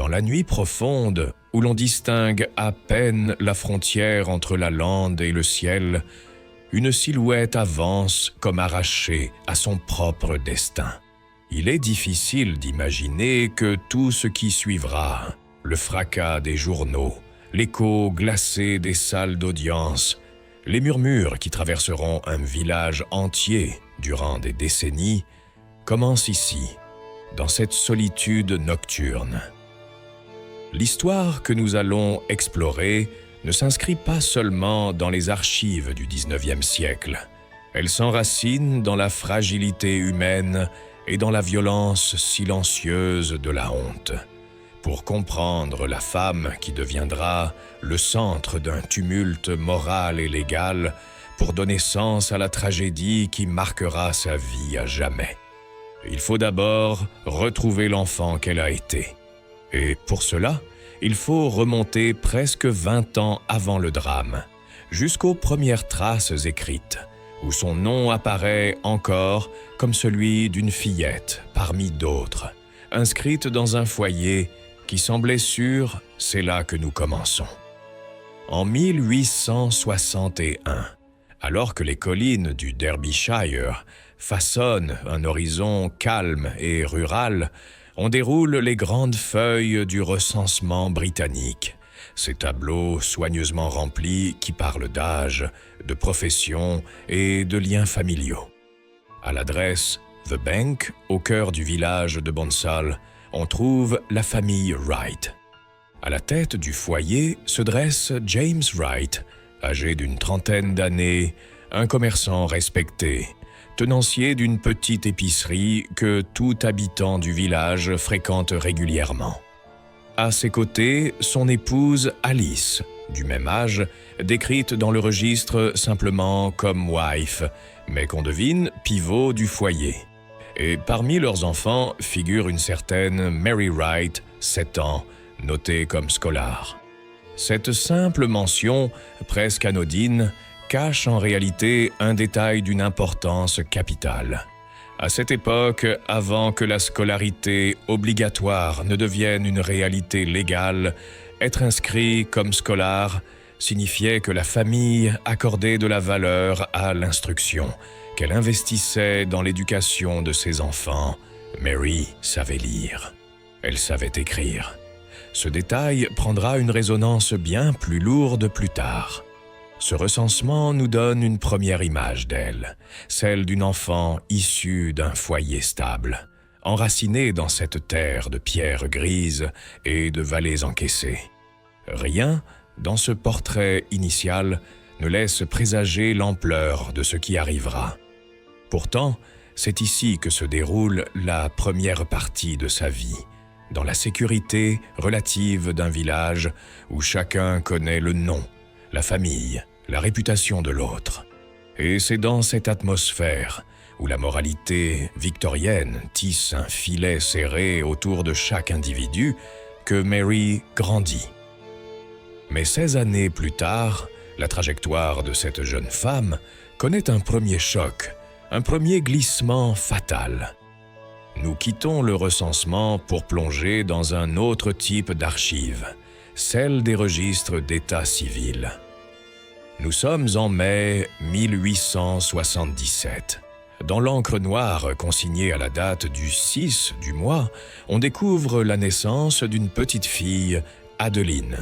Dans la nuit profonde, où l'on distingue à peine la frontière entre la lande et le ciel, une silhouette avance comme arrachée à son propre destin. Il est difficile d'imaginer que tout ce qui suivra, le fracas des journaux, l'écho glacé des salles d'audience, les murmures qui traverseront un village entier durant des décennies, commence ici, dans cette solitude nocturne. L'histoire que nous allons explorer ne s'inscrit pas seulement dans les archives du XIXe siècle. Elle s'enracine dans la fragilité humaine et dans la violence silencieuse de la honte. Pour comprendre la femme qui deviendra le centre d'un tumulte moral et légal, pour donner sens à la tragédie qui marquera sa vie à jamais. Il faut d'abord retrouver l'enfant qu'elle a été. Et pour cela, il faut remonter presque 20 ans avant le drame, jusqu'aux premières traces écrites, où son nom apparaît encore comme celui d'une fillette parmi d'autres, inscrite dans un foyer qui semblait sûr, c'est là que nous commençons. En 1861, alors que les collines du Derbyshire façonnent un horizon calme et rural, on déroule les grandes feuilles du recensement britannique, ces tableaux soigneusement remplis qui parlent d'âge, de profession et de liens familiaux. À l'adresse The Bank, au cœur du village de Bonsall, on trouve la famille Wright. À la tête du foyer se dresse James Wright, âgé d'une trentaine d'années, un commerçant respecté, tenancier d'une petite épicerie que tout habitant du village fréquente régulièrement. À ses côtés, son épouse Alice, du même âge, décrite dans le registre simplement comme wife, mais qu'on devine pivot du foyer. Et parmi leurs enfants figure une certaine Mary Wright, 7 ans, notée comme scolare. Cette simple mention, presque anodine, cache en réalité un détail d'une importance capitale. À cette époque, avant que la scolarité obligatoire ne devienne une réalité légale, être inscrit comme scolare signifiait que la famille accordait de la valeur à l'instruction, qu'elle investissait dans l'éducation de ses enfants. Mary savait lire. Elle savait écrire. Ce détail prendra une résonance bien plus lourde plus tard. Ce recensement nous donne une première image d'elle, celle d'une enfant issue d'un foyer stable, enracinée dans cette terre de pierres grises et de vallées encaissées. Rien, dans ce portrait initial, ne laisse présager l'ampleur de ce qui arrivera. Pourtant, c'est ici que se déroule la première partie de sa vie, dans la sécurité relative d'un village où chacun connaît le nom, la famille, la réputation de l'autre. Et c'est dans cette atmosphère où la moralité victorienne tisse un filet serré autour de chaque individu que Mary grandit. Mais 16 années plus tard, la trajectoire de cette jeune femme connaît un premier choc, un premier glissement fatal. Nous quittons le recensement pour plonger dans un autre type d'archive, celle des registres d'état civil. Nous sommes en mai 1877. Dans l'encre noire consignée à la date du 6 du mois, on découvre la naissance d'une petite fille, Adeline.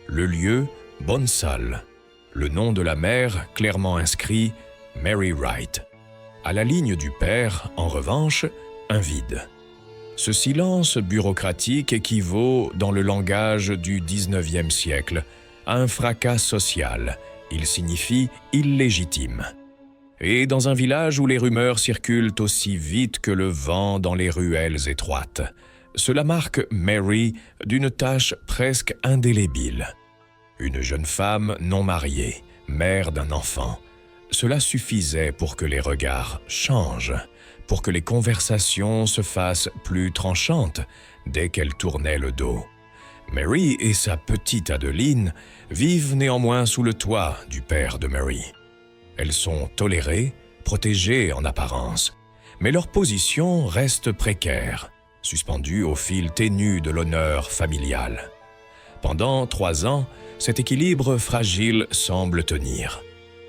Le lieu, Bonsall. Le nom de la mère, clairement inscrit, Mary Wright. À la ligne du père, en revanche, un vide. Ce silence bureaucratique équivaut, dans le langage du XIXe siècle, à un fracas social. Il signifie illégitime. Et dans un village où les rumeurs circulent aussi vite que le vent dans les ruelles étroites, cela marque Mary d'une tâche presque indélébile. Une jeune femme non mariée, mère d'un enfant. Cela suffisait pour que les regards changent, pour que les conversations se fassent plus tranchantes dès qu'elle tournait le dos. Mary et sa petite Adeline vivent néanmoins sous le toit du père de Mary. Elles sont tolérées, protégées en apparence, mais leur position reste précaire. suspendu au fil ténu de l'honneur familial. Pendant 3 ans, cet équilibre fragile semble tenir.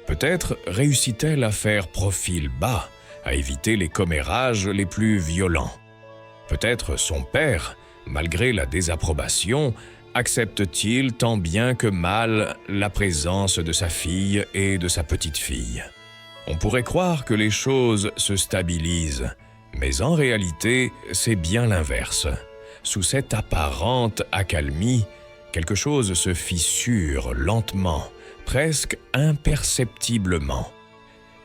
Peut-être réussit-elle à faire profil bas, à éviter les commérages les plus violents. Peut-être son père, malgré la désapprobation, accepte-t-il tant bien que mal la présence de sa fille et de sa petite-fille. On pourrait croire que les choses se stabilisent, mais en réalité, c'est bien l'inverse. Sous cette apparente accalmie, quelque chose se fissure lentement, presque imperceptiblement.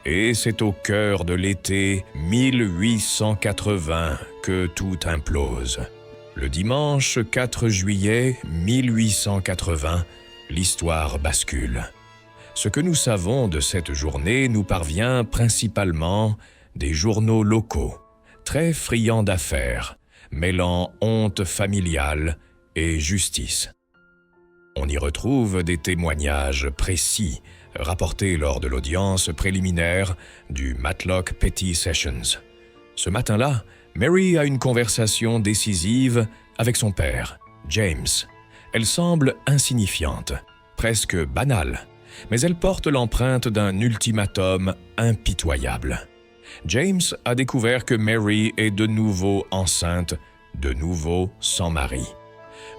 Et c'est au cœur de l'été 1880 que tout implose. Le dimanche 4 juillet 1880, l'histoire bascule. Ce que nous savons de cette journée nous parvient principalement des journaux locaux, très friands d'affaires, mêlant honte familiale et justice. On y retrouve des témoignages précis, rapportés lors de l'audience préliminaire du Matlock Petty Sessions. Ce matin-là, Mary a une conversation décisive avec son père, James. Elle semble insignifiante, presque banale, mais elle porte l'empreinte d'un ultimatum impitoyable. James a découvert que Mary est de nouveau enceinte, de nouveau sans mari,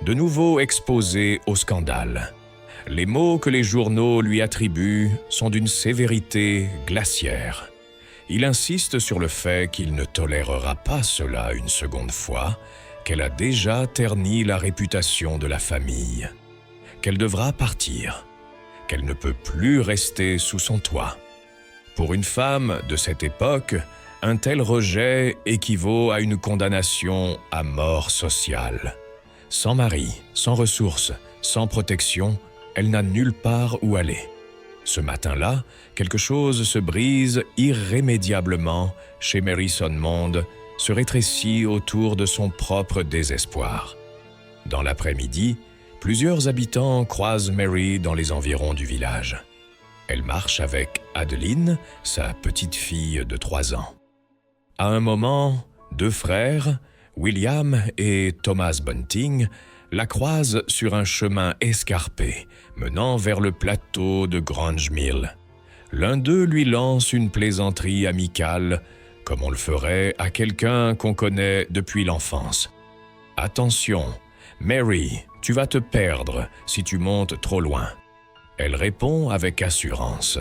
de nouveau exposée au scandale. Les mots que les journaux lui attribuent sont d'une sévérité glaciaire. Il insiste sur le fait qu'il ne tolérera pas cela une seconde fois, qu'elle a déjà terni la réputation de la famille, qu'elle devra partir, qu'elle ne peut plus rester sous son toit. Pour une femme de cette époque, un tel rejet équivaut à une condamnation à mort sociale. Sans mari, sans ressources, sans protection, elle n'a nulle part où aller. Ce matin-là, quelque chose se brise irrémédiablement chez Mary Sonmond, se rétrécit autour de son propre désespoir. Dans l'après-midi, plusieurs habitants croisent Mary dans les environs du village. Elle marche avec Adeline, sa petite-fille de 3 ans. À un moment, 2 frères, William et Thomas Bunting, la croisent sur un chemin escarpé menant vers le plateau de Grange Mill. L'un d'eux lui lance une plaisanterie amicale, comme on le ferait à quelqu'un qu'on connaît depuis l'enfance. « Attention, Mary, tu vas te perdre si tu montes trop loin. » Elle répond avec assurance.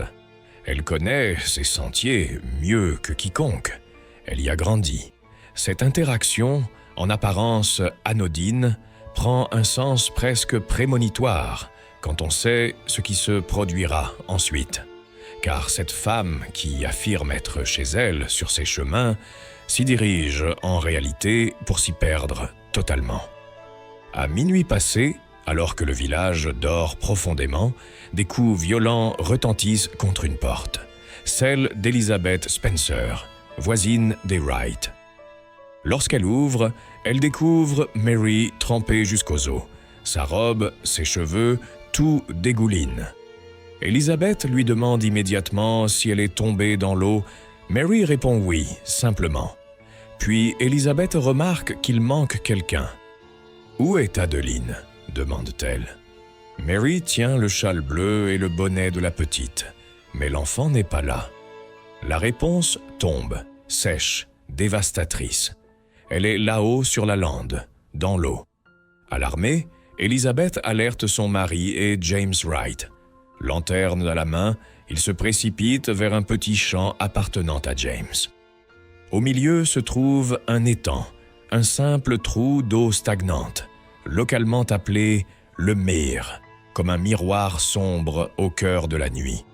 Elle connaît ces sentiers mieux que quiconque. Elle y a grandi. Cette interaction, en apparence anodine, prend un sens presque prémonitoire quand on sait ce qui se produira ensuite. Car cette femme qui affirme être chez elle sur ses chemins s'y dirige en réalité pour s'y perdre totalement. À minuit passé, alors que le village dort profondément, des coups violents retentissent contre une porte, celle d'Elizabeth Spencer, voisine des Wright. Lorsqu'elle ouvre, elle découvre Mary trempée jusqu'aux os. Sa robe, ses cheveux, tout dégouline. Elizabeth lui demande immédiatement si elle est tombée dans l'eau. Mary répond oui, simplement. Puis Elizabeth remarque qu'il manque quelqu'un. « Où est Adeline ?» demande-t-elle. Mary tient le châle bleu et le bonnet de la petite, mais l'enfant n'est pas là. La réponse tombe, sèche, dévastatrice. Elle est là-haut sur la lande, dans l'eau. Alarmée, Elizabeth alerte son mari et James Wright. Lanterne à la main, ils se précipitent vers un petit champ appartenant à James. Au milieu se trouve un étang, un simple trou d'eau stagnante, localement appelé le Mere, comme un miroir sombre au cœur de la nuit.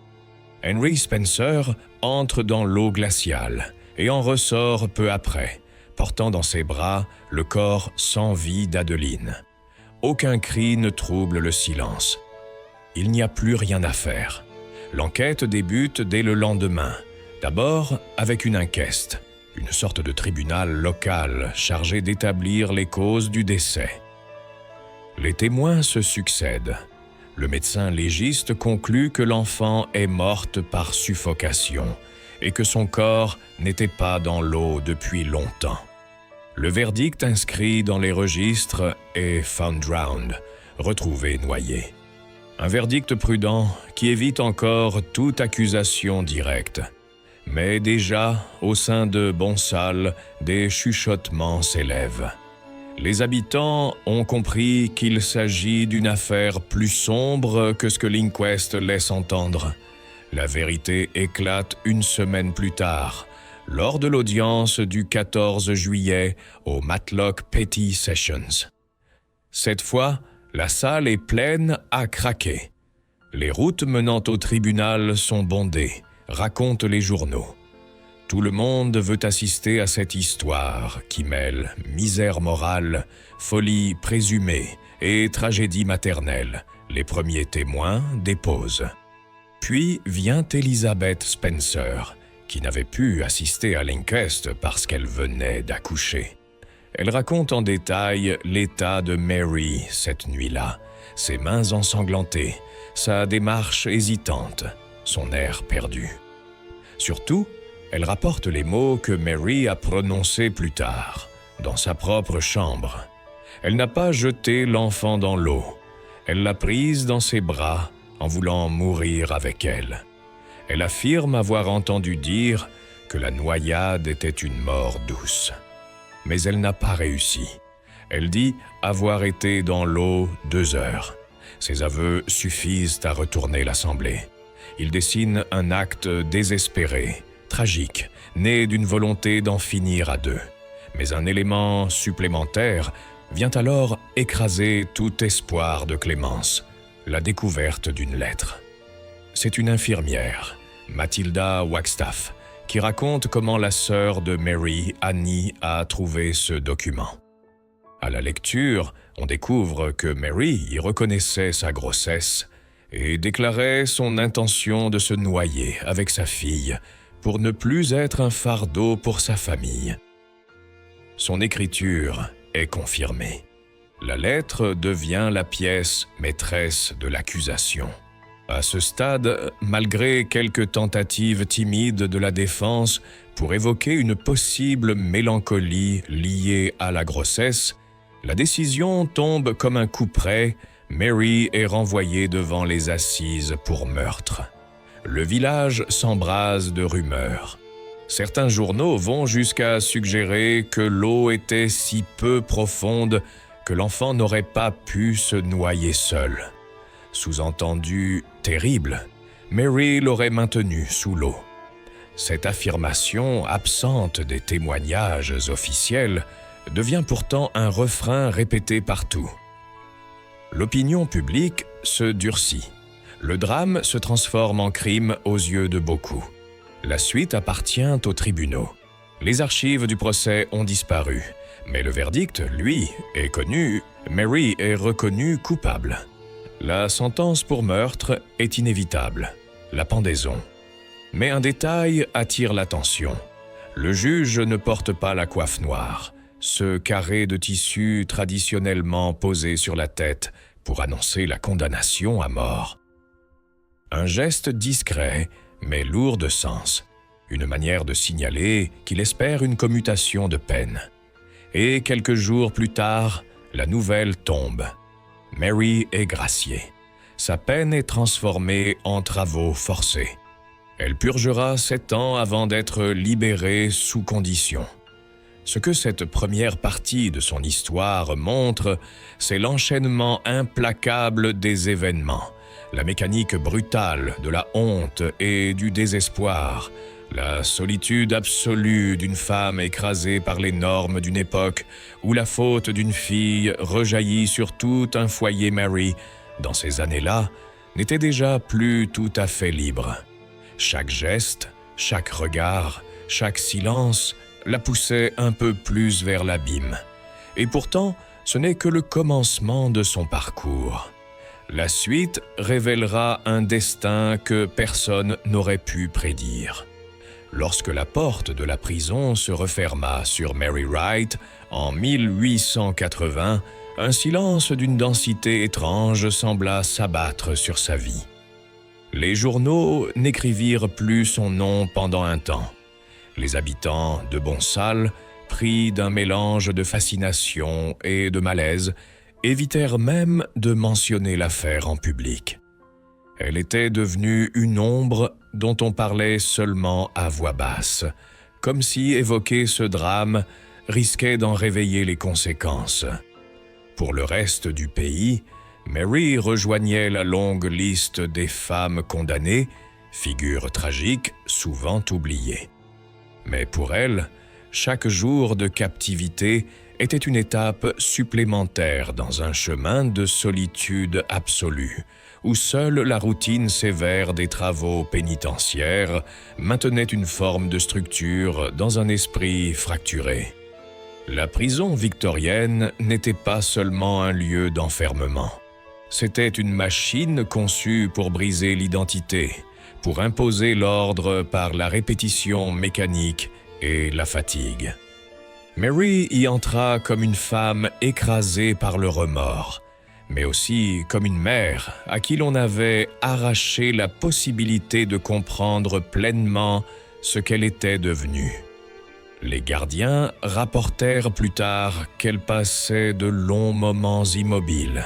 Henry Spencer entre dans l'eau glaciale et en ressort peu après, portant dans ses bras le corps sans vie d'Adeline. Aucun cri ne trouble le silence. Il n'y a plus rien à faire. L'enquête débute dès le lendemain, d'abord avec une inquête, une sorte de tribunal local chargé d'établir les causes du décès. Les témoins se succèdent. Le médecin légiste conclut que l'enfant est morte par suffocation et que son corps n'était pas dans l'eau depuis longtemps. Le verdict inscrit dans les registres est found drowned, retrouvé noyé. Un verdict prudent qui évite encore toute accusation directe. Mais déjà, au sein de Bonsall, des chuchotements s'élèvent. Les habitants ont compris qu'il s'agit d'une affaire plus sombre que ce que l'Inquest laisse entendre. La vérité éclate une semaine plus tard, lors de l'audience du 14 juillet au Matlock Petty Sessions. Cette fois, la salle est pleine à craquer. Les routes menant au tribunal sont bondées, racontent les journaux. Tout le monde veut assister à cette histoire qui mêle misère morale, folie présumée et tragédie maternelle. Les premiers témoins déposent. Puis vient Elizabeth Spencer, qui n'avait pu assister à l'inquest parce qu'elle venait d'accoucher. Elle raconte en détail l'état de Mary cette nuit-là, ses mains ensanglantées, sa démarche hésitante, son air perdu. Surtout, elle rapporte les mots que Mary a prononcés plus tard, dans sa propre chambre. Elle n'a pas jeté l'enfant dans l'eau. Elle l'a prise dans ses bras en voulant mourir avec elle. Elle affirme avoir entendu dire que la noyade était une mort douce. Mais elle n'a pas réussi. Elle dit avoir été dans l'eau 2 heures. Ses aveux suffisent à retourner l'Assemblée. Ils dessinent un acte désespéré, tragique, né d'une volonté d'en finir à deux. Mais un élément supplémentaire vient alors écraser tout espoir de clémence, la découverte d'une lettre. C'est une infirmière, Matilda Wagstaff, qui raconte comment la sœur de Mary, Annie, a trouvé ce document. À la lecture, on découvre que Mary y reconnaissait sa grossesse et déclarait son intention de se noyer avec sa fille pour ne plus être un fardeau pour sa famille. Son écriture est confirmée. La lettre devient la pièce maîtresse de l'accusation. À ce stade, malgré quelques tentatives timides de la défense pour évoquer une possible mélancolie liée à la grossesse, la décision tombe comme un coup près. Mary est renvoyée devant les assises pour meurtre. Le village s'embrase de rumeurs. Certains journaux vont jusqu'à suggérer que l'eau était si peu profonde que l'enfant n'aurait pas pu se noyer seul. Sous-entendu terrible, Mary l'aurait maintenu sous l'eau. Cette affirmation, absente des témoignages officiels, devient pourtant un refrain répété partout. L'opinion publique se durcit. Le drame se transforme en crime aux yeux de beaucoup. La suite appartient aux tribunaux. Les archives du procès ont disparu, mais le verdict, lui, est connu. Mary est reconnue coupable. La sentence pour meurtre est inévitable, la pendaison. Mais un détail attire l'attention. Le juge ne porte pas la coiffe noire, ce carré de tissu traditionnellement posé sur la tête pour annoncer la condamnation à mort. Un geste discret, mais lourd de sens. Une manière de signaler qu'il espère une commutation de peine. Et quelques jours plus tard, la nouvelle tombe. Mary est graciée. Sa peine est transformée en travaux forcés. Elle purgera 7 ans avant d'être libérée sous condition. Ce que cette première partie de son histoire montre, c'est l'enchaînement implacable des événements, la mécanique brutale de la honte et du désespoir, la solitude absolue d'une femme écrasée par les normes d'une époque où la faute d'une fille rejaillit sur tout un foyer. Mary, dans ces années-là, n'était déjà plus tout à fait libre. Chaque geste, chaque regard, chaque silence la poussait un peu plus vers l'abîme. Et pourtant, ce n'est que le commencement de son parcours. La suite révélera un destin que personne n'aurait pu prédire. Lorsque la porte de la prison se referma sur Mary Wright en 1880, un silence d'une densité étrange sembla s'abattre sur sa vie. Les journaux n'écrivirent plus son nom pendant un temps. Les habitants de Bonsall pris d'un mélange de fascination et de malaise, évitèrent même de mentionner l'affaire en public. Elle était devenue une ombre dont on parlait seulement à voix basse, comme si évoquer ce drame risquait d'en réveiller les conséquences. Pour le reste du pays, Mary rejoignait la longue liste des femmes condamnées, figure tragique souvent oubliée. Mais pour elle, chaque jour de captivité était une étape supplémentaire dans un chemin de solitude absolue, où seule la routine sévère des travaux pénitentiaires maintenait une forme de structure dans un esprit fracturé. La prison victorienne n'était pas seulement un lieu d'enfermement. C'était une machine conçue pour briser l'identité, pour imposer l'ordre par la répétition mécanique et la fatigue. Mary y entra comme une femme écrasée par le remords, mais aussi comme une mère à qui l'on avait arraché la possibilité de comprendre pleinement ce qu'elle était devenue. Les gardiens rapportèrent plus tard qu'elle passait de longs moments immobiles,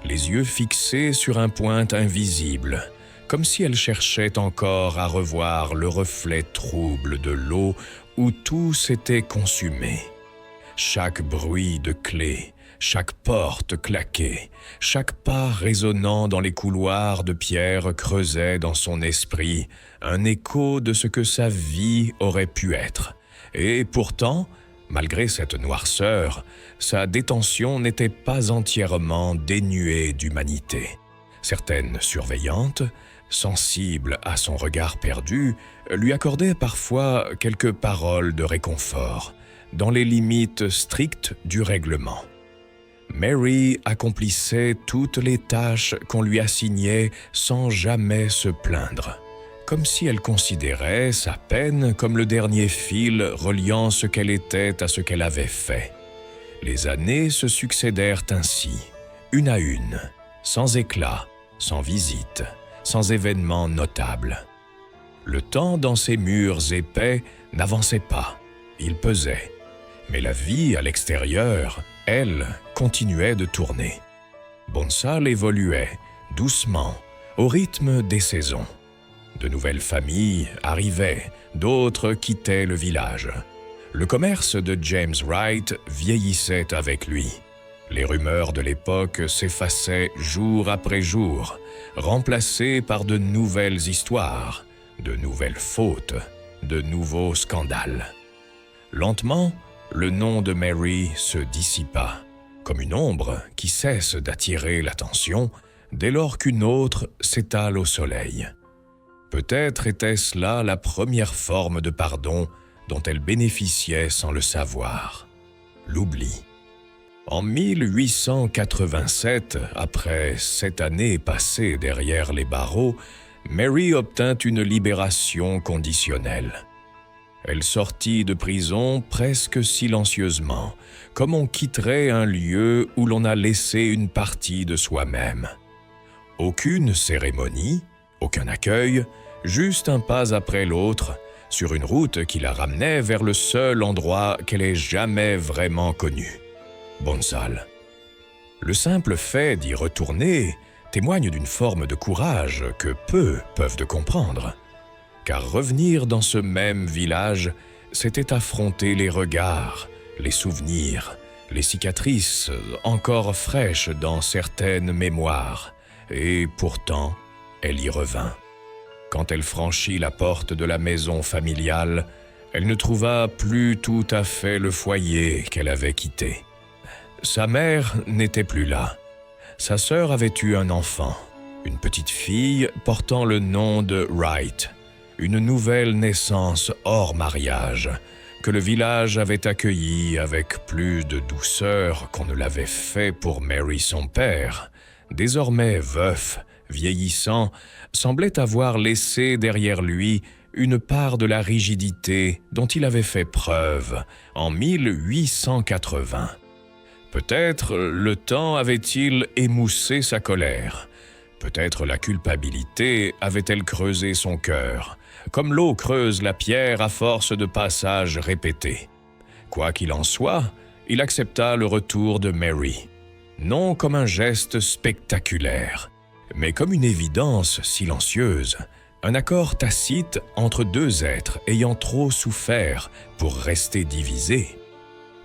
les yeux fixés sur un point invisible, comme si elle cherchait encore à revoir le reflet trouble de l'eau où tout s'était consumé. Chaque bruit de clé, chaque porte claquée, chaque pas résonnant dans les couloirs de pierre creusait dans son esprit un écho de ce que sa vie aurait pu être. Et pourtant, malgré cette noirceur, sa détention n'était pas entièrement dénuée d'humanité. Certaines surveillantes, sensibles à son regard perdu, lui accordaient parfois quelques paroles de réconfort, dans les limites strictes du règlement. Mary accomplissait toutes les tâches qu'on lui assignait sans jamais se plaindre, comme si elle considérait sa peine comme le dernier fil reliant ce qu'elle était à ce qu'elle avait fait. Les années se succédèrent ainsi, une à une, sans éclat, sans visite, sans événement notable. Le temps dans ces murs épais n'avançait pas, il pesait, mais la vie à l'extérieur, elle, continuait de tourner. Bonsall évoluait, doucement, au rythme des saisons. De nouvelles familles arrivaient, d'autres quittaient le village. Le commerce de James Wright vieillissait avec lui. Les rumeurs de l'époque s'effaçaient jour après jour, remplacées par de nouvelles histoires, de nouvelles fautes, de nouveaux scandales. Lentement, le nom de Mary se dissipa, comme une ombre qui cesse d'attirer l'attention dès lors qu'une autre s'étale au soleil. Peut-être était-ce là la première forme de pardon dont elle bénéficiait sans le savoir, l'oubli. En 1887, après 7 années passées derrière les barreaux, Mary obtint une libération conditionnelle. Elle sortit de prison presque silencieusement, comme on quitterait un lieu où l'on a laissé une partie de soi-même. Aucune cérémonie, aucun accueil, juste un pas après l'autre, sur une route qui la ramenait vers le seul endroit qu'elle ait jamais vraiment connu, Bonsall. Le simple fait d'y retourner témoigne d'une forme de courage que peu peuvent comprendre, car revenir dans ce même village, c'était affronter les regards, les souvenirs, les cicatrices encore fraîches dans certaines mémoires, et pourtant, elle y revint. Quand elle franchit la porte de la maison familiale, elle ne trouva plus tout à fait le foyer qu'elle avait quitté. Sa mère n'était plus là. Sa sœur avait eu un enfant, une petite fille portant le nom de Wright, une nouvelle naissance hors mariage, que le village avait accueillie avec plus de douceur qu'on ne l'avait fait pour Mary son père, désormais veuf, vieillissant, semblait avoir laissé derrière lui une part de la rigidité dont il avait fait preuve en 1880. Peut-être le temps avait-il émoussé sa colère. Peut-être la culpabilité avait-elle creusé son cœur, comme l'eau creuse la pierre à force de passages répétés. Quoi qu'il en soit, il accepta le retour de Mary, non comme un geste spectaculaire, mais comme une évidence silencieuse, un accord tacite entre deux êtres ayant trop souffert pour rester divisés.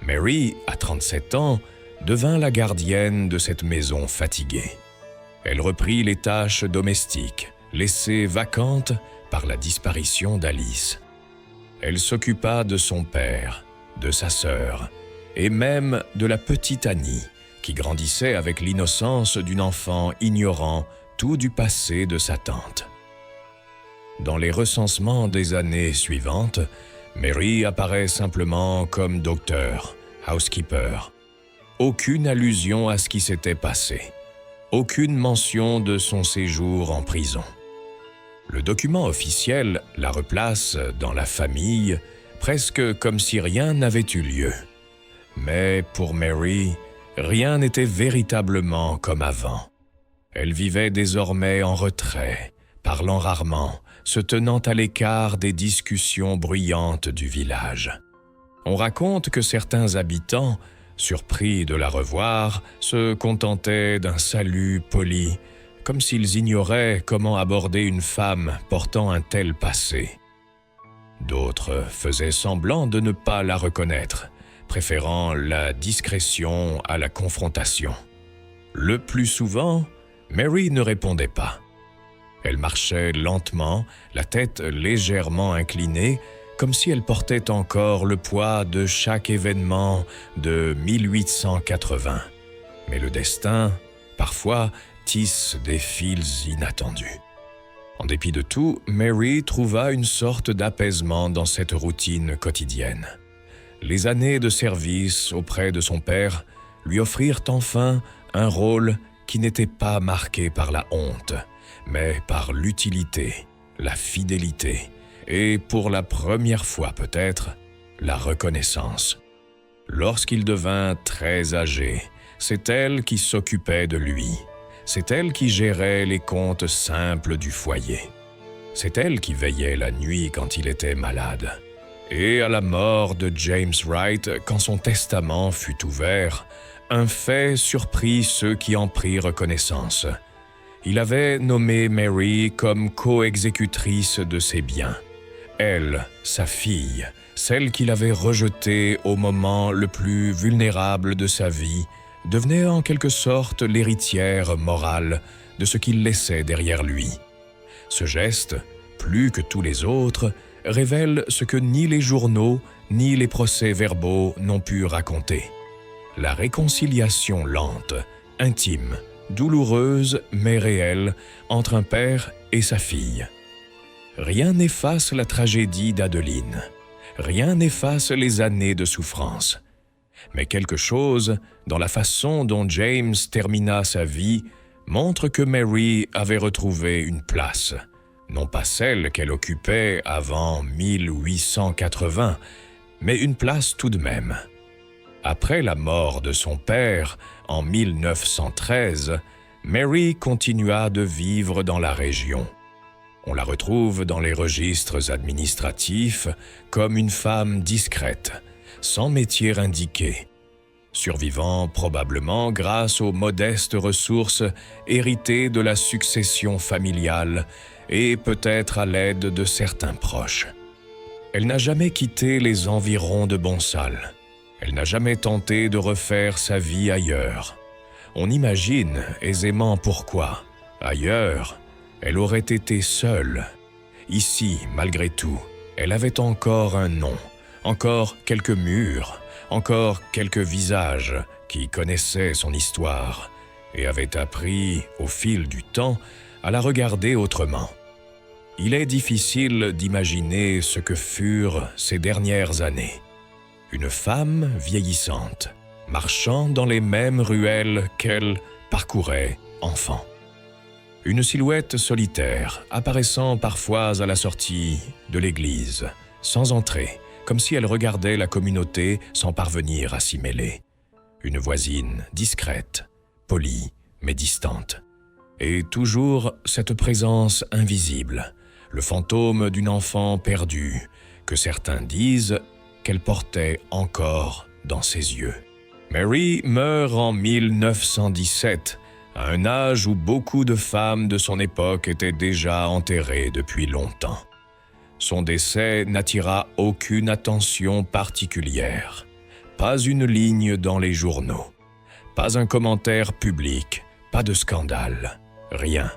Mary, à 37 ans, devint la gardienne de cette maison fatiguée. Elle reprit les tâches domestiques, laissées vacantes par la disparition d'Alice. Elle s'occupa de son père, de sa sœur, et même de la petite Annie, qui grandissait avec l'innocence d'une enfant ignorant tout du passé de sa tante. Dans les recensements des années suivantes, Mary apparaît simplement comme docteur, housekeeper. Aucune allusion à ce qui s'était passé. Aucune mention de son séjour en prison. Le document officiel la replace dans la famille, presque comme si rien n'avait eu lieu. Mais pour Mary, rien n'était véritablement comme avant. Elle vivait désormais en retrait, parlant rarement, se tenant à l'écart des discussions bruyantes du village. On raconte que certains habitants, surpris de la revoir, se contentaient d'un salut poli, comme s'ils ignoraient comment aborder une femme portant un tel passé. D'autres faisaient semblant de ne pas la reconnaître, préférant la discrétion à la confrontation. Le plus souvent, Mary ne répondait pas. Elle marchait lentement, la tête légèrement inclinée, comme si elle portait encore le poids de chaque événement de 1880. Mais le destin, parfois, tisse des fils inattendus. En dépit de tout, Mary trouva une sorte d'apaisement dans cette routine quotidienne. Les années de service auprès de son père lui offrirent enfin un rôle qui n'était pas marqué par la honte, mais par l'utilité, la fidélité et, pour la première fois peut-être, la reconnaissance. Lorsqu'il devint très âgé, c'est elle qui s'occupait de lui. C'est elle qui gérait les comptes simples du foyer. C'est elle qui veillait la nuit quand il était malade. Et à la mort de James Wright, quand son testament fut ouvert, un fait surprit ceux qui en prirent connaissance. Il avait nommé Mary comme co-exécutrice de ses biens. Elle, sa fille, celle qu'il avait rejetée au moment le plus vulnérable de sa vie, devenait en quelque sorte l'héritière morale de ce qu'il laissait derrière lui. Ce geste, plus que tous les autres, révèle ce que ni les journaux ni les procès-verbaux n'ont pu raconter. La réconciliation lente, intime, douloureuse mais réelle entre un père et sa fille. Rien n'efface la tragédie d'Adeline. Rien n'efface les années de souffrance. Mais quelque chose, dans la façon dont James termina sa vie, montre que Mary avait retrouvé une place. Non pas celle qu'elle occupait avant 1880, mais une place tout de même. Après la mort de son père, en 1913, Mary continua de vivre dans la région. On la retrouve dans les registres administratifs comme une femme discrète, sans métier indiqué, survivant probablement grâce aux modestes ressources héritées de la succession familiale et peut-être à l'aide de certains proches. Elle n'a jamais quitté les environs de Bonsall. Elle n'a jamais tenté de refaire sa vie ailleurs. On imagine aisément pourquoi. Ailleurs, elle aurait été seule. Ici, malgré tout, elle avait encore un nom, encore quelques murs, encore quelques visages qui connaissaient son histoire et avaient appris, au fil du temps, à la regarder autrement. Il est difficile d'imaginer ce que furent ces dernières années. Une femme vieillissante, marchant dans les mêmes ruelles qu'elle parcourait enfant. Une silhouette solitaire, apparaissant parfois à la sortie de l'église, sans entrer, comme si elle regardait la communauté sans parvenir à s'y mêler. Une voisine discrète, polie, mais distante. Et toujours cette présence invisible, le fantôme d'une enfant perdue, que certains disent qu'elle portait encore dans ses yeux. Mary meurt en 1917, à un âge où beaucoup de femmes de son époque étaient déjà enterrées depuis longtemps. Son décès n'attira aucune attention particulière. Pas une ligne dans les journaux. Pas un commentaire public. Pas de scandale. Rien.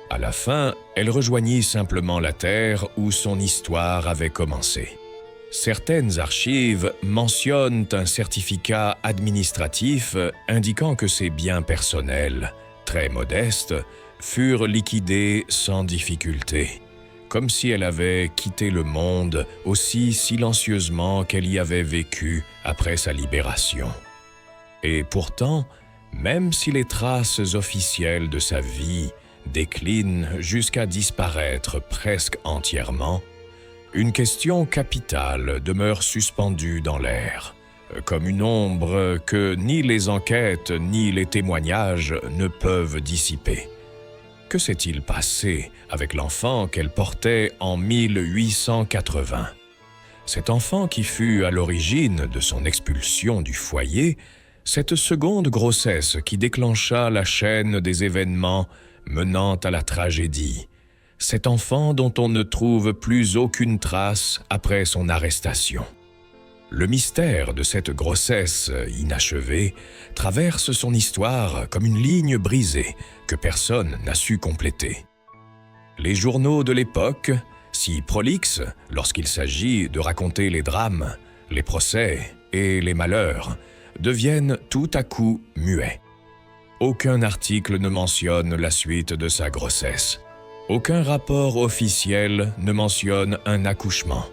À la fin, elle rejoignit simplement la terre où son histoire avait commencé. Certaines archives mentionnent un certificat administratif indiquant que ses biens personnels, très modestes, furent liquidés sans difficulté, comme si elle avait quitté le monde aussi silencieusement qu'elle y avait vécu après sa libération. Et pourtant, même si les traces officielles de sa vie déclinent jusqu'à disparaître presque entièrement, une question capitale demeure suspendue dans l'air, comme une ombre que ni les enquêtes ni les témoignages ne peuvent dissiper. Que s'est-il passé avec l'enfant qu'elle portait en 1880 ? Cet enfant qui fut à l'origine de son expulsion du foyer, cette seconde grossesse qui déclencha la chaîne des événements menant à la tragédie, cet enfant dont on ne trouve plus aucune trace après son arrestation. Le mystère de cette grossesse inachevée traverse son histoire comme une ligne brisée que personne n'a su compléter. Les journaux de l'époque, si prolixes lorsqu'il s'agit de raconter les drames, les procès et les malheurs, deviennent tout à coup muets. Aucun article ne mentionne la suite de sa grossesse. Aucun rapport officiel ne mentionne un accouchement.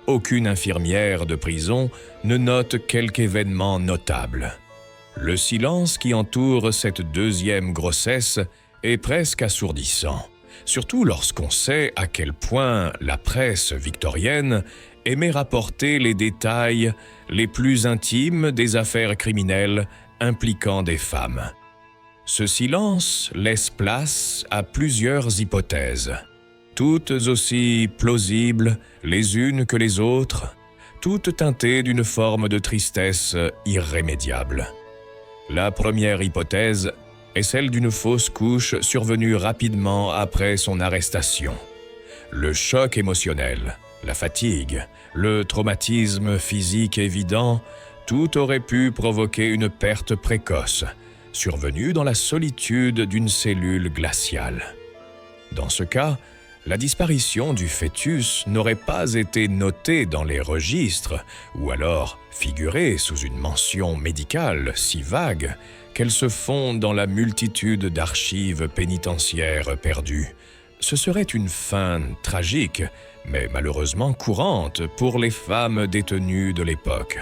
Aucune infirmière de prison ne note quelque événement notable. Le silence qui entoure cette deuxième grossesse est presque assourdissant, surtout lorsqu'on sait à quel point la presse victorienne aimait rapporter les détails les plus intimes des affaires criminelles impliquant des femmes. Ce silence laisse place à plusieurs hypothèses, toutes aussi plausibles les unes que les autres, toutes teintées d'une forme de tristesse irrémédiable. La première hypothèse est celle d'une fausse couche survenue rapidement après son arrestation. Le choc émotionnel, la fatigue, le traumatisme physique évident, tout aurait pu provoquer une perte précoce, survenue dans la solitude d'une cellule glaciale. Dans ce cas, la disparition du fœtus n'aurait pas été notée dans les registres, ou alors figurée sous une mention médicale si vague qu'elle se fond dans la multitude d'archives pénitentiaires perdues. Ce serait une fin tragique, mais malheureusement courante pour les femmes détenues de l'époque.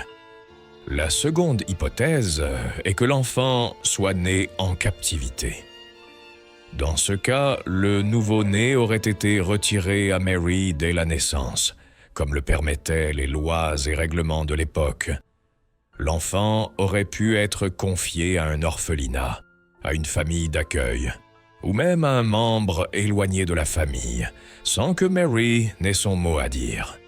La seconde hypothèse est que l'enfant soit né en captivité. Dans ce cas, le nouveau-né aurait été retiré à Mary dès la naissance, comme le permettaient les lois et règlements de l'époque. L'enfant aurait pu être confié à un orphelinat, à une famille d'accueil, ou même à un membre éloigné de la famille, sans que Mary n'ait son mot à dire.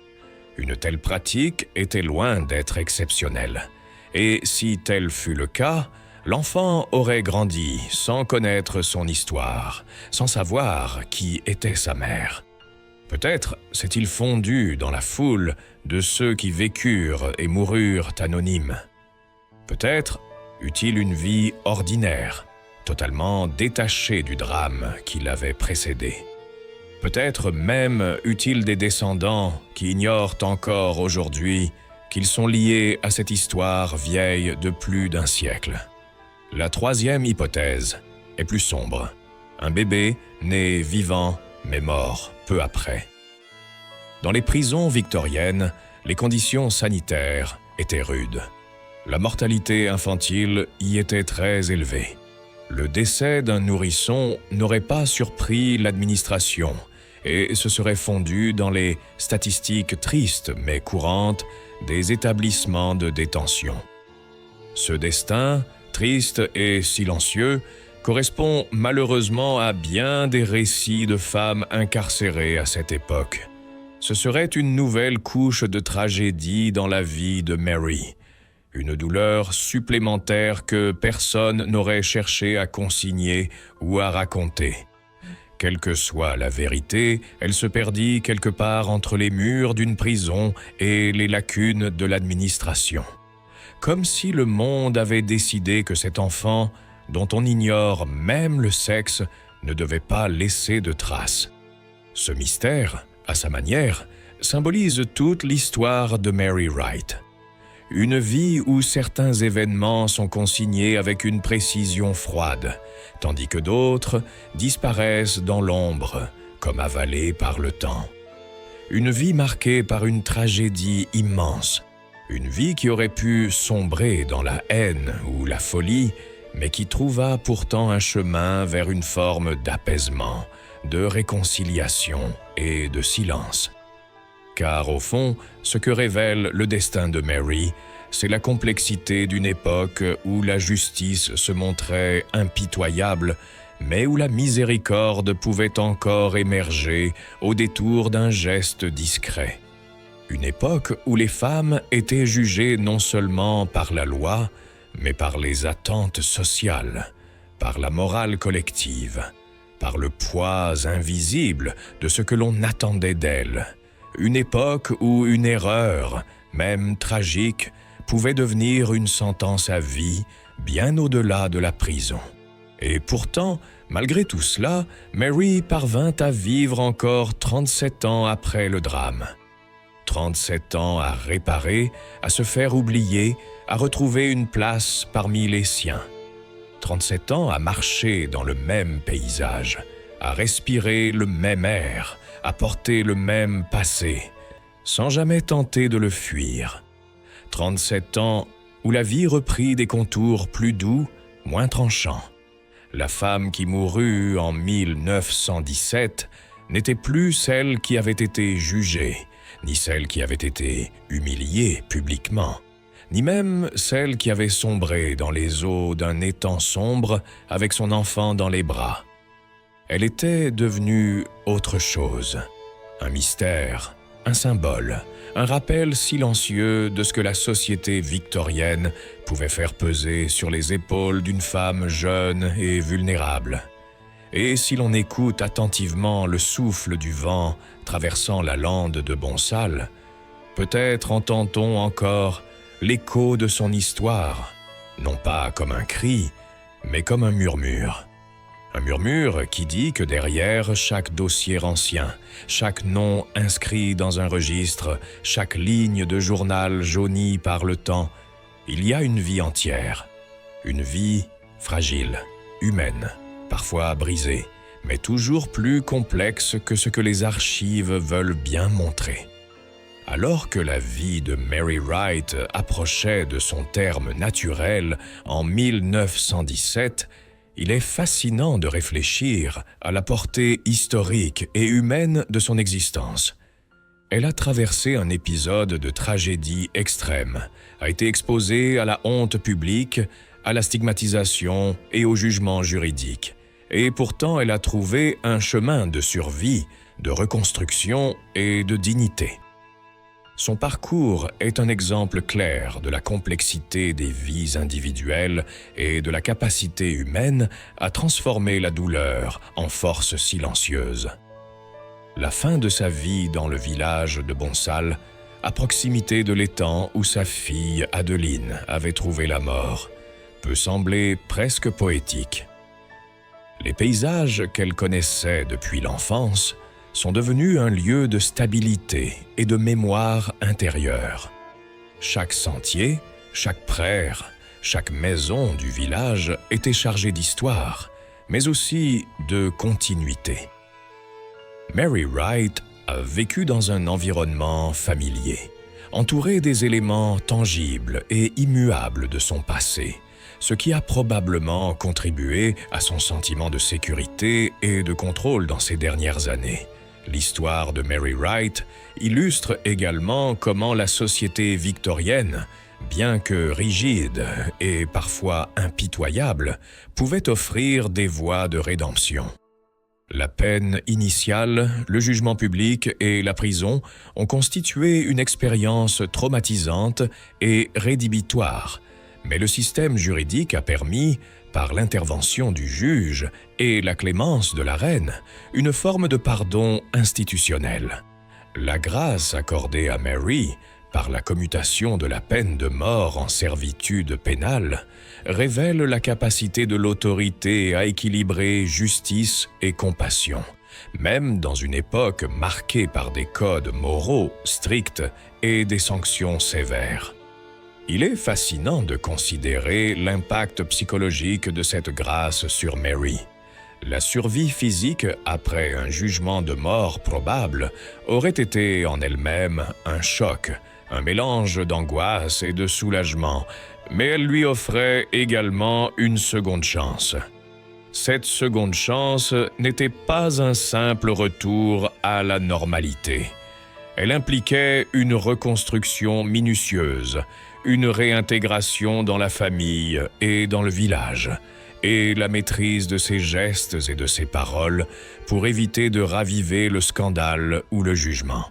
Une telle pratique était loin d'être exceptionnelle, et si tel fut le cas, l'enfant aurait grandi sans connaître son histoire, sans savoir qui était sa mère. Peut-être s'est-il fondu dans la foule de ceux qui vécurent et moururent anonymes. Peut-être eut-il une vie ordinaire, totalement détachée du drame qui l'avait précédé. Peut-être même eut-il des descendants qui ignorent encore aujourd'hui qu'ils sont liés à cette histoire vieille de plus d'un siècle. La troisième hypothèse est plus sombre. Un bébé né vivant mais mort peu après. Dans les prisons victoriennes, les conditions sanitaires étaient rudes. La mortalité infantile y était très élevée. Le décès d'un nourrisson n'aurait pas surpris l'administration et se serait fondu dans les statistiques tristes mais courantes des établissements de détention. Ce destin, triste et silencieux, correspond malheureusement à bien des récits de femmes incarcérées à cette époque. Ce serait une nouvelle couche de tragédie dans la vie de Mary, une douleur supplémentaire que personne n'aurait cherché à consigner ou à raconter. Quelle que soit la vérité, elle se perdit quelque part entre les murs d'une prison et les lacunes de l'administration. Comme si le monde avait décidé que cet enfant, dont on ignore même le sexe, ne devait pas laisser de traces. Ce mystère, à sa manière, symbolise toute l'histoire de Mary Wright. Une vie où certains événements sont consignés avec une précision froide, tandis que d'autres disparaissent dans l'ombre, comme avalés par le temps. Une vie marquée par une tragédie immense, une vie qui aurait pu sombrer dans la haine ou la folie, mais qui trouva pourtant un chemin vers une forme d'apaisement, de réconciliation et de silence. Car au fond, ce que révèle le destin de Mary, c'est la complexité d'une époque où la justice se montrait impitoyable, mais où la miséricorde pouvait encore émerger au détour d'un geste discret. Une époque où les femmes étaient jugées non seulement par la loi, mais par les attentes sociales, par la morale collective, par le poids invisible de ce que l'on attendait d'elles. Une époque où une erreur, même tragique, pouvait devenir une sentence à vie, bien au-delà de la prison. Et pourtant, malgré tout cela, Mary parvint à vivre encore 37 ans après le drame. 37 ans à réparer, à se faire oublier, à retrouver une place parmi les siens. 37 ans à marcher dans le même paysage, à respirer le même air, à porter le même passé, sans jamais tenter de le fuir. 37 ans où la vie reprit des contours plus doux, moins tranchants. La femme qui mourut en 1917 n'était plus celle qui avait été jugée, ni celle qui avait été humiliée publiquement, ni même celle qui avait sombré dans les eaux d'un étang sombre avec son enfant dans les bras. Elle était devenue autre chose, un mystère, un symbole, un rappel silencieux de ce que la société victorienne pouvait faire peser sur les épaules d'une femme jeune et vulnérable. Et si l'on écoute attentivement le souffle du vent traversant la lande de Bonsall, peut-être entend-on encore l'écho de son histoire, non pas comme un cri, mais comme un murmure. Un murmure qui dit que derrière chaque dossier ancien, chaque nom inscrit dans un registre, chaque ligne de journal jaunie par le temps, il y a une vie entière, une vie fragile, humaine, parfois brisée, mais toujours plus complexe que ce que les archives veulent bien montrer. Alors que la vie de Mary Wright approchait de son terme naturel en 1917, il est fascinant de réfléchir à la portée historique et humaine de son existence. Elle a traversé un épisode de tragédie extrême, a été exposée à la honte publique, à la stigmatisation et au jugement juridique. Et pourtant, elle a trouvé un chemin de survie, de reconstruction et de dignité. Son parcours est un exemple clair de la complexité des vies individuelles et de la capacité humaine à transformer la douleur en force silencieuse. La fin de sa vie dans le village de Bonsall, à proximité de l'étang où sa fille Adeline avait trouvé la mort, peut sembler presque poétique. Les paysages qu'elle connaissait depuis l'enfance sont devenus un lieu de stabilité et de mémoire intérieure. Chaque sentier, chaque praire, chaque maison du village était chargée d'histoire, mais aussi de continuité. Mary Wright a vécu dans un environnement familier, entouré des éléments tangibles et immuables de son passé, ce qui a probablement contribué à son sentiment de sécurité et de contrôle dans ces dernières années. L'histoire de Mary Wright illustre également comment la société victorienne, bien que rigide et parfois impitoyable, pouvait offrir des voies de rédemption. La peine initiale, le jugement public et la prison ont constitué une expérience traumatisante et rédhibitoire, mais le système juridique a permis, par l'intervention du juge et la clémence de la reine, une forme de pardon institutionnel. La grâce accordée à Mary, par la commutation de la peine de mort en servitude pénale, révèle la capacité de l'autorité à équilibrer justice et compassion, même dans une époque marquée par des codes moraux stricts et des sanctions sévères. Il est fascinant de considérer l'impact psychologique de cette grâce sur Mary. La survie physique après un jugement de mort probable aurait été en elle-même un choc, un mélange d'angoisse et de soulagement, mais elle lui offrait également une seconde chance. Cette seconde chance n'était pas un simple retour à la normalité. Elle impliquait une reconstruction minutieuse, une réintégration dans la famille et dans le village, et la maîtrise de ses gestes et de ses paroles pour éviter de raviver le scandale ou le jugement.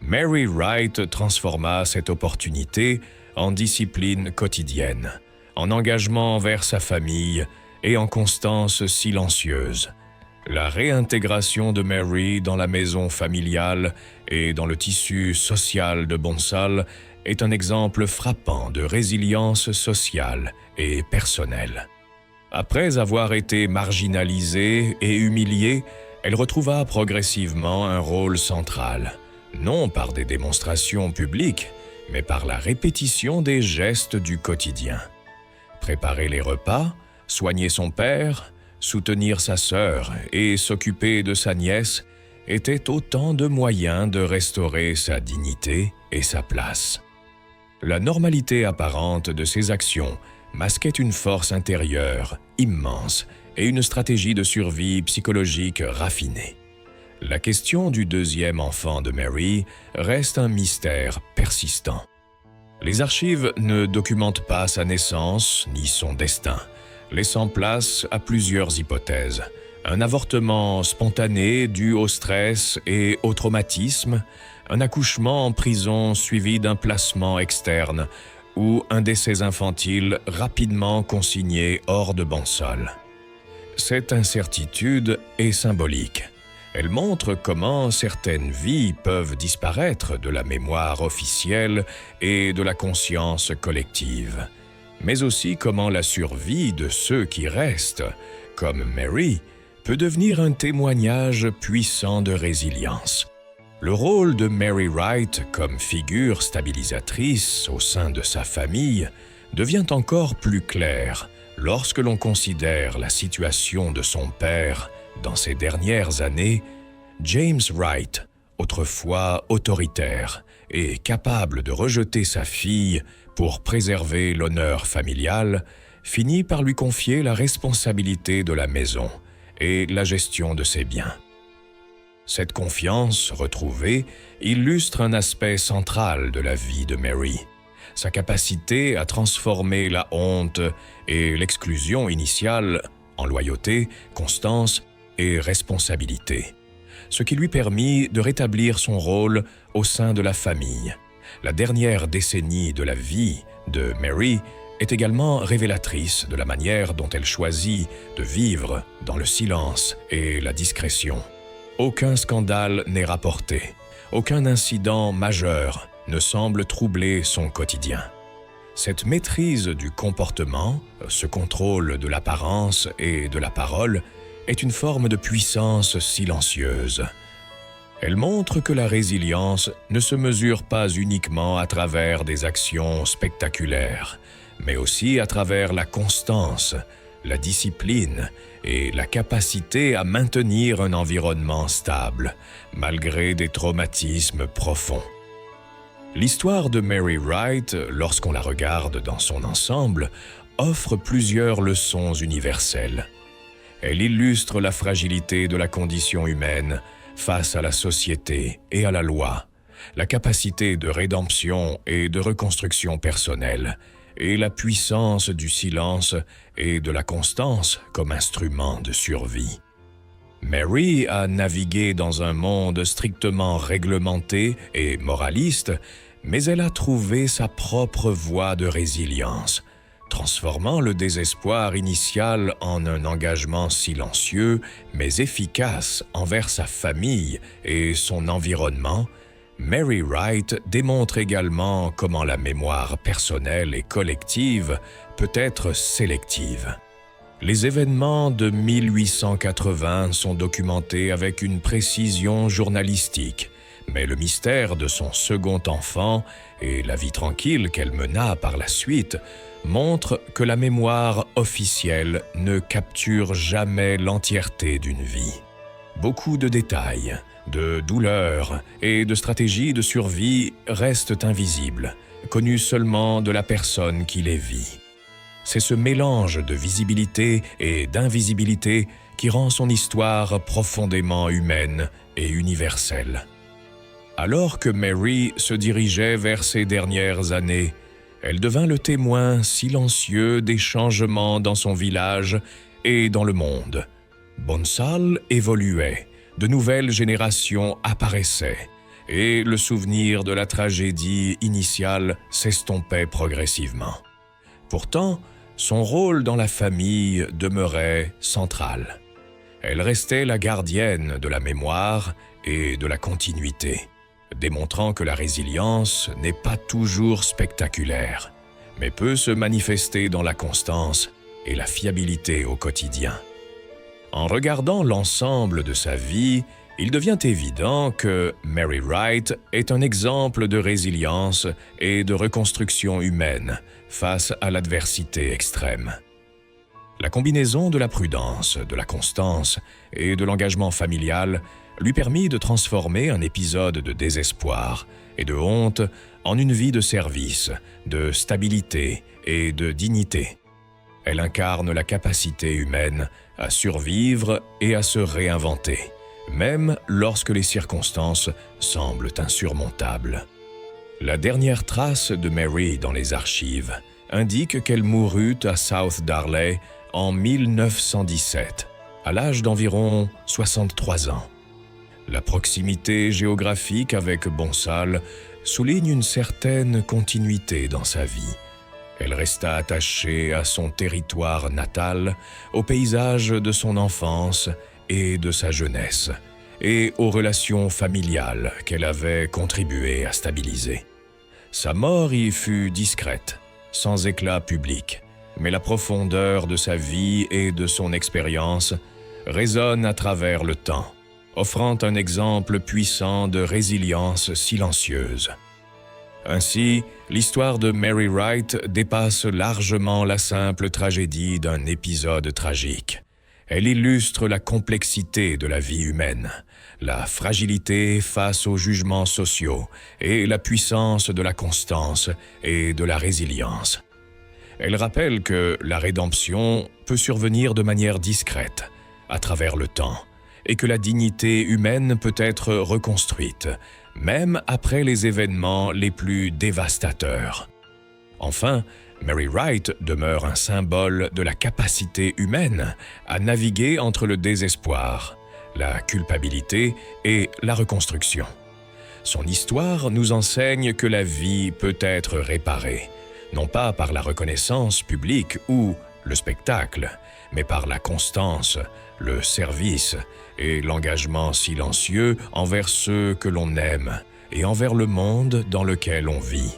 Mary Wright transforma cette opportunité en discipline quotidienne, en engagement envers sa famille et en constance silencieuse. La réintégration de Mary dans la maison familiale et dans le tissu social de Bonsall est un exemple frappant de résilience sociale et personnelle. Après avoir été marginalisée et humiliée, elle retrouva progressivement un rôle central, non par des démonstrations publiques, mais par la répétition des gestes du quotidien. Préparer les repas, soigner son père, soutenir sa sœur et s'occuper de sa nièce étaient autant de moyens de restaurer sa dignité et sa place. La normalité apparente de ses actions masquait une force intérieure immense et une stratégie de survie psychologique raffinée. La question du deuxième enfant de Mary reste un mystère persistant. Les archives ne documentent pas sa naissance ni son destin, laissant place à plusieurs hypothèses. Un avortement spontané dû au stress et au traumatisme, un accouchement en prison suivi d'un placement externe ou un décès infantile rapidement consigné hors de Bonsall. Cette incertitude est symbolique. Elle montre comment certaines vies peuvent disparaître de la mémoire officielle et de la conscience collective, mais aussi comment la survie de ceux qui restent, comme Mary, peut devenir un témoignage puissant de résilience. Le rôle de Mary Wright comme figure stabilisatrice au sein de sa famille devient encore plus clair lorsque l'on considère la situation de son père dans ces dernières années. James Wright, autrefois autoritaire et capable de rejeter sa fille pour préserver l'honneur familial, finit par lui confier la responsabilité de la maison et la gestion de ses biens. Cette confiance retrouvée illustre un aspect central de la vie de Mary, sa capacité à transformer la honte et l'exclusion initiale en loyauté, constance et responsabilité, ce qui lui permit de rétablir son rôle au sein de la famille. La dernière décennie de la vie de Mary est également révélatrice de la manière dont elle choisit de vivre dans le silence et la discrétion. Aucun scandale n'est rapporté, aucun incident majeur ne semble troubler son quotidien. Cette maîtrise du comportement, ce contrôle de l'apparence et de la parole, est une forme de puissance silencieuse. Elle montre que la résilience ne se mesure pas uniquement à travers des actions spectaculaires, mais aussi à travers la constance, la discipline et la capacité à maintenir un environnement stable, malgré des traumatismes profonds. L'histoire de Mary Wright, lorsqu'on la regarde dans son ensemble, offre plusieurs leçons universelles. Elle illustre la fragilité de la condition humaine face à la société et à la loi, la capacité de rédemption et de reconstruction personnelle, et la puissance du silence et de la constance comme instrument de survie. Mary a navigué dans un monde strictement réglementé et moraliste, mais elle a trouvé sa propre voie de résilience, transformant le désespoir initial en un engagement silencieux mais efficace envers sa famille et son environnement. Mary Wright démontre également comment la mémoire personnelle et collective peut être sélective. Les événements de 1880 sont documentés avec une précision journalistique, mais le mystère de son second enfant et la vie tranquille qu'elle mena par la suite montrent que la mémoire officielle ne capture jamais l'entièreté d'une vie. Beaucoup de détails, de douleurs et de stratégies de survie restent invisibles, connus seulement de la personne qui les vit. C'est ce mélange de visibilité et d'invisibilité qui rend son histoire profondément humaine et universelle. Alors que Mary se dirigeait vers ses dernières années, elle devint le témoin silencieux des changements dans son village et dans le monde. Bonsall évoluait, de nouvelles générations apparaissaient, et le souvenir de la tragédie initiale s'estompait progressivement. Pourtant, son rôle dans la famille demeurait central. Elle restait la gardienne de la mémoire et de la continuité, démontrant que la résilience n'est pas toujours spectaculaire, mais peut se manifester dans la constance et la fiabilité au quotidien. En regardant l'ensemble de sa vie, il devient évident que Mary Wright est un exemple de résilience et de reconstruction humaine face à l'adversité extrême. La combinaison de la prudence, de la constance et de l'engagement familial lui permit de transformer un épisode de désespoir et de honte en une vie de service, de stabilité et de dignité. Elle incarne la capacité humaine à survivre et à se réinventer, même lorsque les circonstances semblent insurmontables. La dernière trace de Mary dans les archives indique qu'elle mourut à South Darley en 1917, à l'âge d'environ 63 ans. La proximité géographique avec Bonsall souligne une certaine continuité dans sa vie. Elle resta attachée à son territoire natal, au paysage de son enfance et de sa jeunesse, et aux relations familiales qu'elle avait contribué à stabiliser. Sa mort y fut discrète, sans éclat public, mais la profondeur de sa vie et de son expérience résonne à travers le temps, offrant un exemple puissant de résilience silencieuse. Ainsi, l'histoire de Mary Wright dépasse largement la simple tragédie d'un épisode tragique. Elle illustre la complexité de la vie humaine, la fragilité face aux jugements sociaux et la puissance de la constance et de la résilience. Elle rappelle que la rédemption peut survenir de manière discrète, à travers le temps, et que la dignité humaine peut être reconstruite, même après les événements les plus dévastateurs. Enfin, Mary Wright demeure un symbole de la capacité humaine à naviguer entre le désespoir, la culpabilité et la reconstruction. Son histoire nous enseigne que la vie peut être réparée, non pas par la reconnaissance publique ou le spectacle, mais par la constance, le service et l'engagement silencieux envers ceux que l'on aime et envers le monde dans lequel on vit.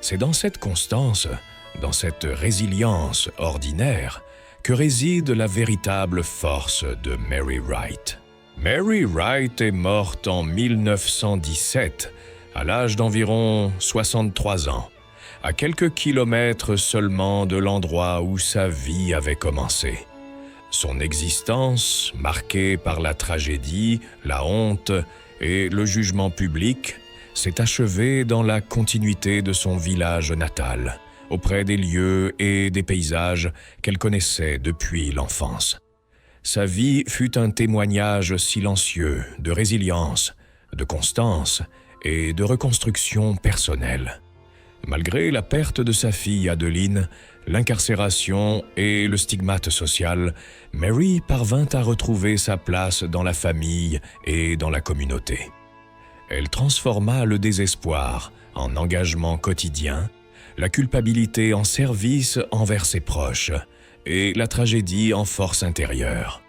C'est dans cette constance, dans cette résilience ordinaire, que réside la véritable force de Mary Wright. Mary Wright est morte en 1917, à l'âge d'environ 63 ans, à quelques kilomètres seulement de l'endroit où sa vie avait commencé. Son existence, marquée par la tragédie, la honte et le jugement public, s'est achevée dans la continuité de son village natal, auprès des lieux et des paysages qu'elle connaissait depuis l'enfance. Sa vie fut un témoignage silencieux de résilience, de constance et de reconstruction personnelle. Malgré la perte de sa fille Adeline, l'incarcération et le stigmate social, Mary parvint à retrouver sa place dans la famille et dans la communauté. Elle transforma le désespoir en engagement quotidien, la culpabilité en service envers ses proches et la tragédie en force intérieure.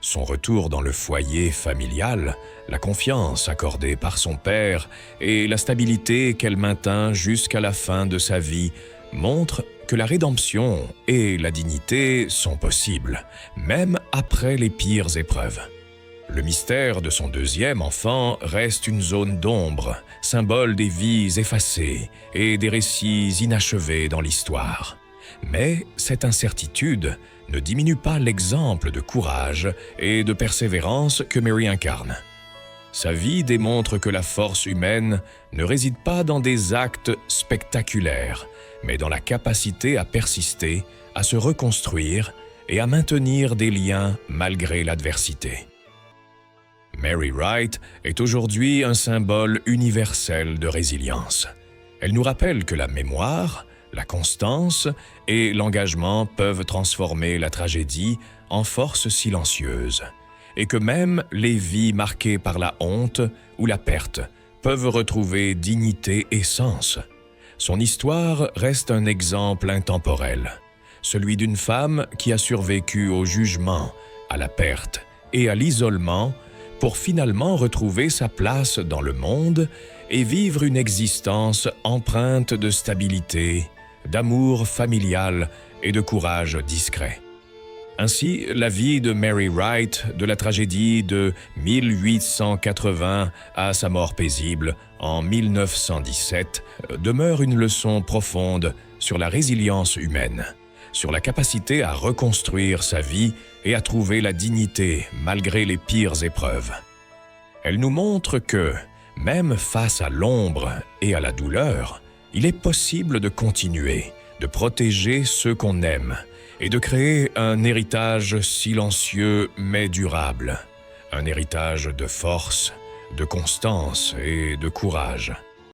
Son retour dans le foyer familial, la confiance accordée par son père et la stabilité qu'elle maintint jusqu'à la fin de sa vie montrent que la rédemption et la dignité sont possibles, même après les pires épreuves. Le mystère de son deuxième enfant reste une zone d'ombre, symbole des vies effacées et des récits inachevés dans l'histoire. Mais cette incertitude ne diminue pas l'exemple de courage et de persévérance que Mary incarne. Sa vie démontre que la force humaine ne réside pas dans des actes spectaculaires, mais dans la capacité à persister, à se reconstruire et à maintenir des liens malgré l'adversité. Mary Wright est aujourd'hui un symbole universel de résilience. Elle nous rappelle que la mémoire, la constance et l'engagement peuvent transformer la tragédie en force silencieuse, et que même les vies marquées par la honte ou la perte peuvent retrouver dignité et sens. Son histoire reste un exemple intemporel, celui d'une femme qui a survécu au jugement, à la perte et à l'isolement pour finalement retrouver sa place dans le monde et vivre une existence empreinte de stabilité, d'amour familial et de courage discret. Ainsi, la vie de Mary Wright, de la tragédie de 1880 à sa mort paisible en 1917, demeure une leçon profonde sur la résilience humaine, sur la capacité à reconstruire sa vie et à trouver la dignité malgré les pires épreuves. Elle nous montre que, même face à l'ombre et à la douleur, il est possible de continuer, de protéger ceux qu'on aime et de créer un héritage silencieux mais durable, un héritage de force, de constance et de courage.